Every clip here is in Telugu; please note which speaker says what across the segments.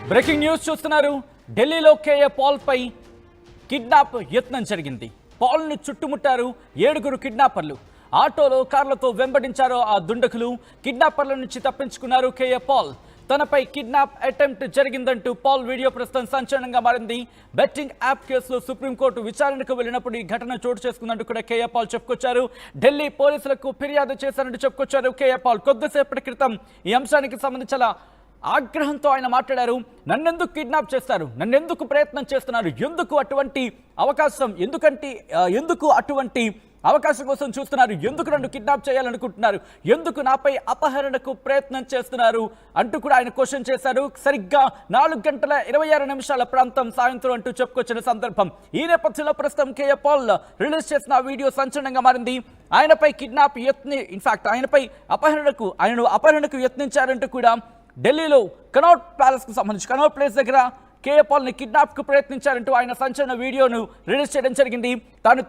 Speaker 1: బ్రేకింగ్ న్యూస్ చూస్తున్నారు. ఢిల్లీలో కేఏ పాల్ పై కిడ్నాప్ యత్నం జరిగింది. పాల్ ని చుట్టుముట్టారు 7 కిడ్నాపర్లు. ఆటోలో కార్లతో వెంబడించారు ఆ దుండకులు. కిడ్నాపర్ల నుంచి తప్పించుకున్నారు కేఏ పాల్. తనపై కిడ్నాప్ అటెంప్ట్ జరిగిందంటూ పాల్ వీడియో ప్రస్తుతం సంచలనంగా మారింది. బెట్టింగ్ యాప్ కేసులో సుప్రీంకోర్టు విచారణకు వెళ్ళినప్పుడు ఈ ఘటన చోటు చేసుకుందంటూ కూడా కేఏ పాల్ చెప్పుకొచ్చారు. ఢిల్లీ పోలీసులకు ఫిర్యాదు చేశారంటూ చెప్పుకొచ్చారు కేఏ పాల్. కొద్దిసేపటి క్రితం ఈ అంశానికి సంబంధించిన ఆగ్రహంతో ఆయన మాట్లాడారు. నన్నెందుకు కిడ్నాప్ చేస్తారు, నన్నెందుకు ప్రయత్నం చేస్తున్నారు, ఎందుకు అటువంటి అవకాశం, ఎందుకు అటువంటి అవకాశం కోసం చూస్తున్నారు, ఎందుకు నన్ను కిడ్నాప్ చేయాలనుకుంటున్నారు, ఎందుకు నాపై అపహరణకు ప్రయత్నం చేస్తున్నారు అంటూ కూడా ఆయన క్వశ్చన్ చేశారు. సరిగ్గా 4:26 ప్రాంతం సాయంత్రం అంటూ చెప్పుకొచ్చిన సందర్భం. ఈ నేపథ్యంలో ప్రస్తుతం కేఏ పాల్ రిలీజ్ చేసిన వీడియో సంచలనంగా మారింది. ఆయనపై కిడ్నాప్ ఆయనను అపహరణకు యత్నించారంటూ కూడా ఢిల్లీలో కనౌట్ ప్యాలెస్ కు సంబంధించి కనౌట్ ప్లేస్ దగ్గర కేఏ పాల్ ని కిడ్నాప్ కు ప్రయత్నించారంటూ ఆయన సంచలన వీడియోను రిలీజ్ చేయడం జరిగింది. తాను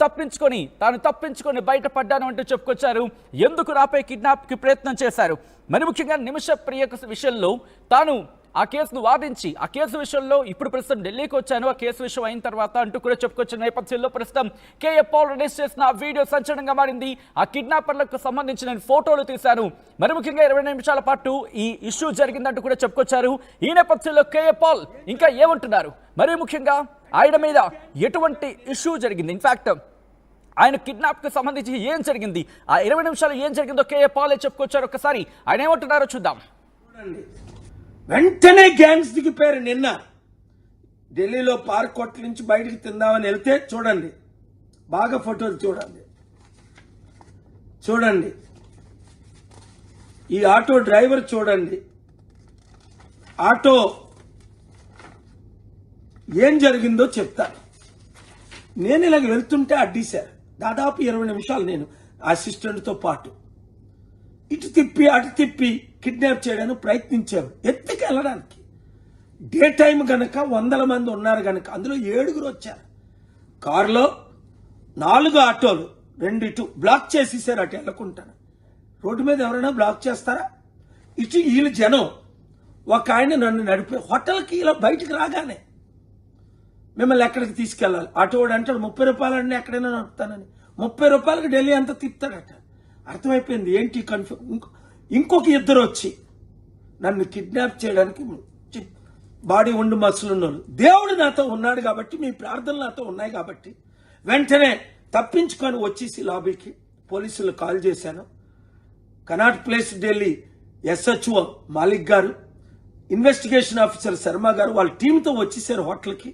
Speaker 1: తప్పించుకొని బయటపడ్డాను అంటూ చెప్పుకొచ్చారు. ఎందుకు నాపై కిడ్నాప్ కి ప్రయత్నం చేశారు, మరి ముఖ్యంగా నిమిష ప్రియ విషయంలో తాను ఆ కేసును వాదించి ఆ కేసు విషయంలో ఇప్పుడు ప్రస్తుతం ఢిల్లీకి వచ్చాను, ఆ కేసు విషయం అయిన తర్వాత అంటూ కూడా చెప్పుకొచ్చిన నేపథ్యంలో ప్రస్తుతం కేఏ పాల్ రిలీజ్ చేసిన వీడియో సంచలనంగా మారింది. ఆ కిడ్నాపర్లకు సంబంధించిన ఫోటోలు తీశారు. మరి ముఖ్యంగా 20 నిమిషాల పాటు ఈ ఇష్యూ జరిగిందంటూ కూడా చెప్పుకొచ్చారు. ఈ నేపథ్యంలో కేఏ పాల్ ఇంకా ఏమంటున్నారు, మరి ముఖ్యంగా ఆయన మీద ఎటువంటి ఇష్యూ జరిగింది, ఇన్ఫాక్ట్ ఆయన కిడ్నాప్ కు సంబంధించి ఏం జరిగింది, ఆ 20 నిమిషాలు ఏం జరిగిందో కేఏ పాలే చెప్పుకొచ్చారు. ఒకసారి ఆయన ఏమంటున్నారో చూద్దాం.
Speaker 2: వెంటనే గ్యాంగ్స్ దిగిపోయారు. నిన్న ఢిల్లీలో పార్క్ కొట్ల నుంచి బయటికి తిందామని వెళ్తే చూడండి, బాగా ఫోటోలు చూడండి. ఈ ఆటో డ్రైవర్ చూడండి, ఆటో ఏం జరిగిందో చెప్తాను. నేను ఇలాగ వెళ్తుంటే అడ్డీశారు. దాదాపు 20 నిమిషాలు నేను అసిస్టెంట్తో పాటు ఇటు తిప్పి అటు తిప్పి కిడ్నాప్ చేయడానికి ప్రయత్నించారు, ఎత్తుకెళ్ళడానికి. డే టైం గనక 100 మంది ఉన్నారు గనక అందులో 7 వచ్చారు. కారులో 4 ఆటోలు 2 ఇటు బ్లాక్ చేసేసారు. అటు వెళ్ళకుంటాను. రోడ్డు మీద ఎవరైనా బ్లాక్ చేస్తారా? ఇటు వీళ్ళు జనం. ఒక ఆయన నన్ను నడిపే హోటల్కి ఇలా బయటకు రాగానే మిమ్మల్ని ఎక్కడికి తీసుకెళ్ళాలి, ఆటో వాడు అంటాడు 30 రూపాయలు అండి ఎక్కడైనా నడుపుతానని. 30 రూపాయలకి ఢిల్లీ అంతా తిప్పుతాడట. అర్థమైపోయింది ఏంటి ఇంకొక 2 వచ్చి నన్ను కిడ్నాప్ చేయడానికి బాడీ ఉండి మసులున్నారు. దేవుడు నాతో ఉన్నాడు కాబట్టి, మీ ప్రార్థనలు నాతో ఉన్నాయి కాబట్టి వెంటనే తప్పించుకొని వచ్చేసి లాబీకి పోలీసులు కాల్ చేశాను. Cannot place Delhi SHO Malik గారు, ఇన్వెస్టిగేషన్ ఆఫీసర్ శర్మ గారు వాళ్ళ టీంతో వచ్చేసారు హోటల్కి.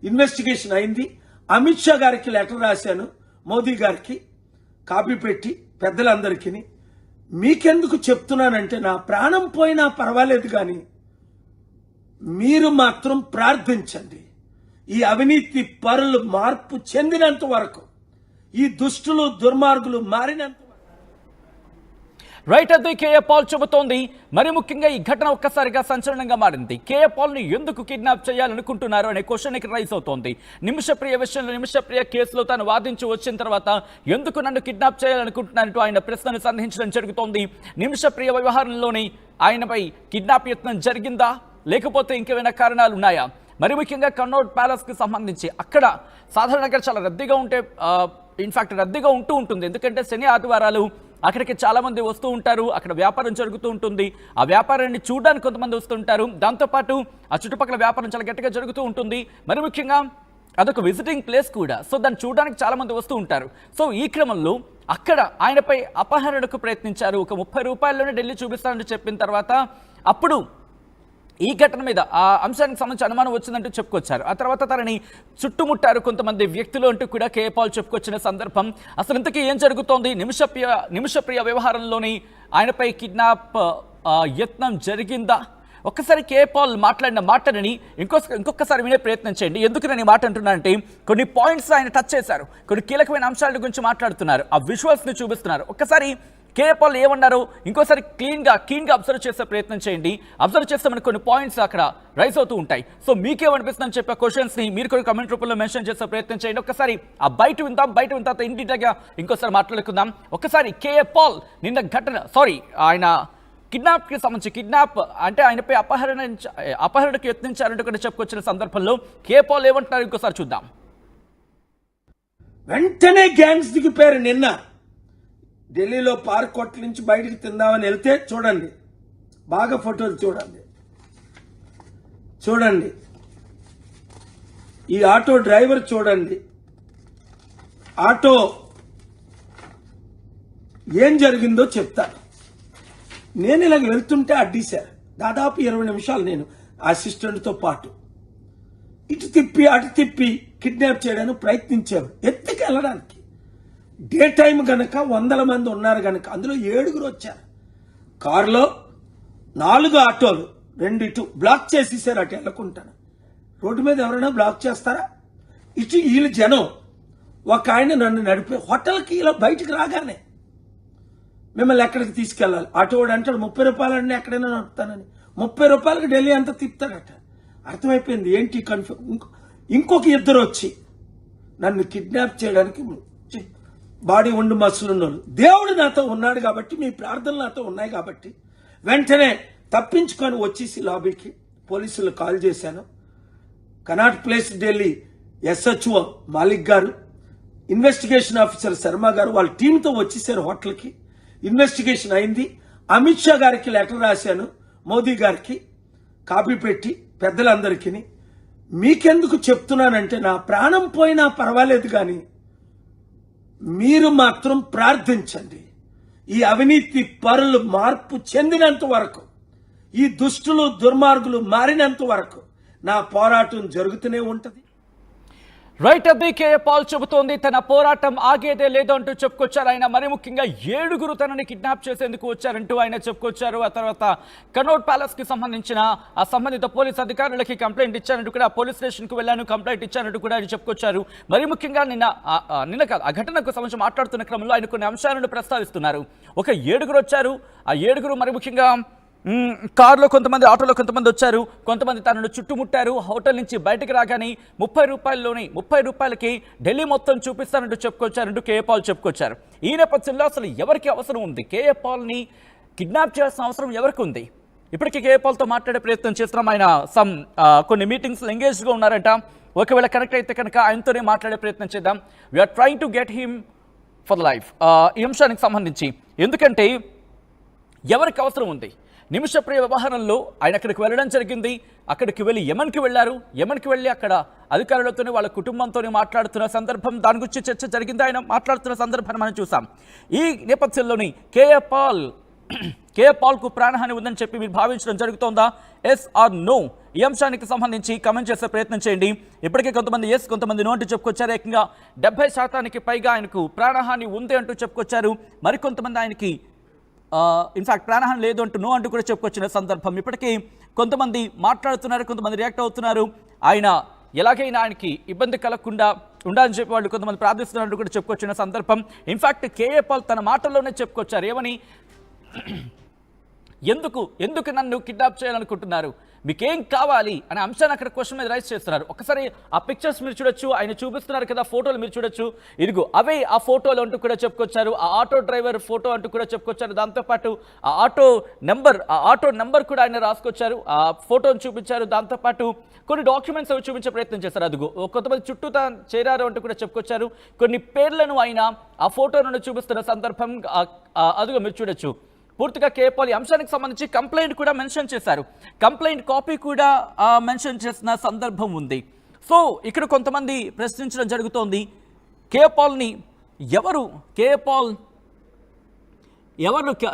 Speaker 2: ఇన్వెస్టిగేషన్ అయింది. అమిత్ షా గారికి లెటర్ రాశాను, మోదీ గారికి కాపీ పెట్టి పెద్దలందరికీ. మీకెందుకు చెప్తున్నానంటే నా ప్రాణం పోయినా పర్వాలేదు కానీ మీరు మాత్రం ప్రార్థించండి. ఈ అవినీతి పరులు మార్పు చెందినంత వరకు, ఈ దుష్టులు దుర్మార్గులు మారినంత
Speaker 1: రైట్. అది కేఏ పాల్ చెబుతోంది. మరి ముఖ్యంగా ఈ ఘటన ఒక్కసారిగా సంచలనంగా మారింది. కేఏ పాల్ ని ఎందుకు కిడ్నాప్ చేయాలనుకుంటున్నారు అనే క్వశ్చన్ ఇక్కడ రైజ్ అవుతోంది. నిమిషప్రియ విషయంలో నిమిషప్రియ కేసులో తాను వాదించి వచ్చిన తర్వాత ఎందుకు నన్ను కిడ్నాప్ చేయాలనుకుంటున్నారంటూ ఆయన ప్రశ్నను సంధించడం జరుగుతోంది. నిమిషప్రియ వ్యవహారంలోని ఆయనపై కిడ్నాప్ యత్నం జరిగిందా, లేకపోతే ఇంకేమైనా కారణాలు ఉన్నాయా? మరి ముఖ్యంగా కన్నౌట్ ప్యాలెస్ కి సంబంధించి అక్కడ సాధారణంగా చాలా రద్దీగా రద్దీగా ఉంటూ ఉంటుంది. ఎందుకంటే శని ఆదివారాలు అక్కడికి చాలా మంది వస్తూ ఉంటారు, అక్కడ వ్యాపారం జరుగుతూ ఉంటుంది. ఆ వ్యాపారాన్ని చూడడానికి కొంతమంది వస్తుంటారు. దాంతోపాటు ఆ చుట్టుపక్కల వ్యాపారం చాలా గట్టిగా జరుగుతూ ఉంటుంది. మరి ముఖ్యంగా అదొక విజిటింగ్ ప్లేస్ కూడా. సో దాన్ని చూడడానికి చాలా మంది వస్తూ ఉంటారు. సో ఈ క్రమంలో అక్కడ ఆయనపై అపహరణకు ప్రయత్నించారు. ఒక 30 రూపాయల్లోనే ఢిల్లీ చూపిస్తానని చెప్పిన తర్వాత అప్పుడు ఈ ఘటన మీద ఆ అంశానికి సంబంధించి అనుమానం వచ్చిందంటూ చెప్పుకొచ్చారు. ఆ తర్వాత తనని చుట్టుముట్టారు కొంతమంది వ్యక్తులు అంటూ కూడా కేఏ పాల్ చెప్పుకొచ్చిన సందర్భం. అసలు ఇంతకీ ఏం జరుగుతోంది, నిమిషప్రియ వ్యవహారంలోని ఆయనపై కిడ్నాప్ యత్నం జరిగిందా? ఒక్కసారి కేఏ పాల్ మాట్లాడిన మాటని ఇంకొకసారి వినే ప్రయత్నం చేయండి. ఎందుకు నేను ఈ మాట అంటున్నానంటే కొన్ని పాయింట్స్ ఆయన టచ్ చేశారు, కొన్ని కీలకమైన అంశాల గురించి మాట్లాడుతున్నారు, ఆ విజువల్స్ని చూపిస్తున్నారు. ఒక్కసారి కేఏ పాల్ ఏమన్నారు ఇంకోసారి క్లీన్గా అబ్జర్వ్ చేసే ప్రయత్నం చేయండి. అబ్జర్వ్ చేస్తే మనకు కొన్ని పాయింట్స్ అక్కడ రైజ్ అవుతూ ఉంటాయి. సో మీకేమనిపిస్తుందని చెప్పే క్వశ్చన్స్ని మీరు కొన్ని కమెంట్ రూపంలో మెన్షన్ చేసే ప్రయత్నం చేయండి. ఒకసారి ఆ బయట విందాం ఇన్ డీటెయిల్గా ఇంకోసారి మాట్లాడుకుందాం. ఒకసారి కేఏ పాల్ నిన్న ఆయన కిడ్నాప్కి సంబంధించి కిడ్నాప్ అంటే ఆయనపై అపహరణకు యత్నించారంటూ కూడా చెప్పుకొచ్చిన సందర్భంలో కే పాల్ ఏమంటున్నారు ఇంకోసారి చూద్దాం.
Speaker 2: వెంటనే గ్యాంగ్స్ దిగిపోయారు. నిన్న ఢిల్లీలో పార్క్ హోటల్ నుంచి బయటికి తిందామని వెళ్తే చూడండి, బాగా ఫోటోలు చూడండి. ఈ ఆటో డ్రైవర్ చూడండి, ఆటో ఏం జరిగిందో చెప్తాను. నేను ఇలాగ వెళ్తుంటే అడ్డీశారు. దాదాపు 20 నిమిషాలు నేను అసిస్టెంట్తో పాటు ఇటు తిప్పి అటు తిప్పి కిడ్నాప్ చేయడానికి ప్రయత్నించారు, ఎత్తుకెళ్ళడానికి. డే టైం గనక 100 మంది ఉన్నారు గనక అందులో 7 వచ్చారు. కారులో 4 ఆటోలు, 2 ఇటు బ్లాక్ చేసేసారు. అటు వెళ్ళకుంటాను. రోడ్డు మీద ఎవరైనా బ్లాక్ చేస్తారా? ఇటు వీళ్ళు జనం. ఒక ఆయన నన్ను నడిపే హోటల్కి ఇలా బయటకు రాగానే మిమ్మల్ని ఎక్కడికి తీసుకెళ్ళాలి? ఆటోడు అంటాడు 30 రూపాయలు అండి, ఎక్కడైనా నడుపుతానని. 30 రూపాయలకి ఢిల్లీ అంతా తిప్పుతాడట. అర్థమైపోయింది ఏంటి ఇంకొక 2 వచ్చి నన్ను కిడ్నాప్ చేయడానికి బాడీ ఉండి మసులున్నారు. దేవుడు నాతో ఉన్నాడు కాబట్టి, మీ ప్రార్థనలు నాతో ఉన్నాయి కాబట్టి వెంటనే తప్పించుకొని వచ్చేసి లాబీకి పోలీసులు కాల్ చేశాను. Cannot place Delhi SHO Malik గారు, ఇన్వెస్టిగేషన్ ఆఫీసర్ శర్మ గారు వాళ్ళ టీంతో వచ్చేసారు హోటల్కి. ఇన్వెస్టిగేషన్ అయింది. అమిత్ షా గారికి లెటర్ రాశాను, మోదీ గారికి కాపీ పెట్టి పెద్దలందరికీ. మీకెందుకు చెప్తున్నానంటే నా ప్రాణం పోయినా పర్వాలేదు కానీ మీరు మాత్రం ప్రార్థించండి. ఈ అవినీతి పరులు మార్పు చెందినంత వరకు, ఈ దుష్టులు దుర్మార్గులు మారినంత వరకు నా పోరాటం జరుగుతూనే ఉంటది.
Speaker 1: రైట్, అది కే పాల్ చెబుతోంది. తన పోరాటం ఆగేదే లేదు అంటూ చెప్పుకొచ్చారు ఆయన. మరి ముఖ్యంగా 7 తనని కిడ్నాప్ చేసేందుకు వచ్చారంటూ ఆయన చెప్పుకొచ్చారు. ఆ తర్వాత కనౌట్ ప్యాలెస్ కి సంబంధించిన ఆ సంబంధిత పోలీస్ అధికారులకి కంప్లైంట్ ఇచ్చారంటూ కూడా, పోలీస్ స్టేషన్ కు వెళ్ళాను, కంప్లైంట్ ఇచ్చారంటూ కూడా ఆయన చెప్పుకొచ్చారు. మరి ముఖ్యంగా నిన్న కాదు, ఆ ఘటనకు సంబంధించి మాట్లాడుతున్న క్రమంలో ఆయన కొన్ని అంశాలను ప్రస్తావిస్తున్నారు. ఒక 7 వచ్చారు. ఆ 7 మరి ముఖ్యంగా కారులో కొంతమంది, ఆటోలో కొంతమంది వచ్చారు, కొంతమంది తనను చుట్టుముట్టారు. హోటల్ నుంచి బయటకు రాగానే 30 రూపాయలకి ఢిల్లీ మొత్తం చూపిస్తానంటూ చెప్పుకొచ్చారంటూ కే పాల్ చెప్పుకొచ్చారు. ఈ నేపథ్యంలో అసలు ఎవరికి అవసరం ఉంది? కే పాల్ని కిడ్నాప్ చేయాల్సిన అవసరం ఎవరికి ఉంది? ఇప్పటికీ కే పాల్తో మాట్లాడే ప్రయత్నం చేస్తున్నాం. ఆయన కొన్ని మీటింగ్స్లో ఎంగేజ్గా ఉన్నారంట. ఒకవేళ కనెక్ట్ అయితే కనుక ఆయనతోనే మాట్లాడే ప్రయత్నం చేద్దాం. We're trying to get him for the life. ఈ అంశానికి సంబంధించి ఎందుకంటే ఎవరికి అవసరం ఉంది? నిమిషప్రియ వ్యవహారంలో ఆయన అక్కడికి వెళ్ళడం జరిగింది. అక్కడికి వెళ్ళి యెమెన్కి వెళ్ళారు. యెమెన్కి వెళ్ళి అక్కడ అధికారులతోనే వాళ్ళ కుటుంబంతోనే మాట్లాడుతున్న సందర్భం, దాని గురించి చర్చ జరిగింది. ఆయన మాట్లాడుతున్న సందర్భాన్ని మనం చూసాం. ఈ నేపథ్యంలోని కే పాల్కు ప్రాణహాని ఉందని చెప్పి మీరు భావించడం జరుగుతోందా? Yes are no? ఈ అంశానికి సంబంధించి కమెంట్ చేసే ప్రయత్నం చేయండి. ఇప్పటికే కొంతమంది ఎస్, కొంతమంది నో అంటూ చెప్పుకొచ్చారు. ఏకంగా 70% పైగా ఆయనకు ప్రాణహాని ఉంది అంటూ చెప్పుకొచ్చారు. మరికొంతమంది ఆయనకి ఇన్ఫాక్ట్ ప్రాణహాని లేదు అంటూ నో అంటూ కూడా చెప్పుకొచ్చిన సందర్భం. ఇప్పటికీ కొంతమంది మాట్లాడుతున్నారు, కొంతమంది రియాక్ట్ అవుతున్నారు. ఆయన ఎలాగైనా ఆయనకి ఇబ్బంది కలగకుండా ఉండాలని చెప్పి వాళ్ళు కొంతమంది ప్రార్థిస్తున్నట్టు కూడా చెప్పుకొచ్చిన సందర్భం. ఇన్ఫాక్ట్ కేఏ పాల్ తన మాటల్లోనే చెప్పుకొచ్చారు. ఏమని? ఎందుకు నన్ను కిడ్నాప్ చేయాలనుకుంటున్నారు, మీకేం కావాలి అనే అంశాన్ని అక్కడ క్వశ్చన్ మీద రైజ్ చేస్తున్నారు. ఒకసారి ఆ పిక్చర్స్ మీరు చూడొచ్చు, ఆయన చూపిస్తున్నారు కదా ఫోటోలు మీరు చూడొచ్చు. ఇదిగో అవే ఆ ఫోటోలు అంటూ కూడా చెప్పుకొచ్చారు. ఆ ఆటో డ్రైవర్ ఫోటో అంటూ కూడా చెప్పుకొచ్చారు. దాంతోపాటు ఆ ఆటో నెంబర్ కూడా ఆయన రాసుకొచ్చారు, ఆ ఫోటోని చూపించారు. దాంతోపాటు కొన్ని డాక్యుమెంట్స్ అవి చూపించే ప్రయత్నం చేశారు. అదిగో కొంతమంది చుట్టూ చేరారు అంటూ కూడా చెప్పుకొచ్చారు. కొన్ని పేర్లను ఆయన ఆ ఫోటోను చూపిస్తున్న సందర్భం అదిగో మీరు చూడొచ్చు. పూర్తిగా కే పాల్ ఈ అంశానికి సంబంధించి కంప్లైంట్ కూడా మెన్షన్ చేశారు. కంప్లైంట్ కాపీ కూడా మెన్షన్ చేసిన సందర్భం ఉంది. సో ఇక్కడ కొంతమంది ప్రశ్నించడం జరుగుతోంది, కే పాల్ని ఎవరు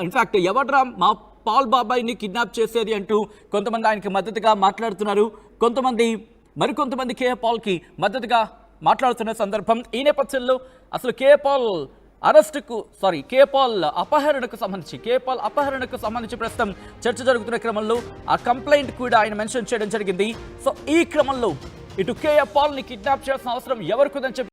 Speaker 1: ఇన్ఫాక్ట్ ఎవడ్రా మా పాల్ బాబాయ్ని కిడ్నాప్ చేసేది అంటూ కొంతమంది ఆయనకి మద్దతుగా మాట్లాడుతున్నారు. మరికొంతమంది కే పాల్కి మద్దతుగా మాట్లాడుతున్న సందర్భం. ఈ నేపథ్యంలో అసలు కే పాల్ అపహరణకు సంబంధించి ప్రస్తుతం చర్చ జరుగుతున్న క్రమంలో ఆ కంప్లైంట్ కూడా ఆయన మెన్షన్ చేయడం జరిగింది. సో ఈ క్రమంలో ఇటు కే పాల్ని కిడ్నాప్ చేయాల్సిన అవసరం ఎవరికి ఉందని చెప్పి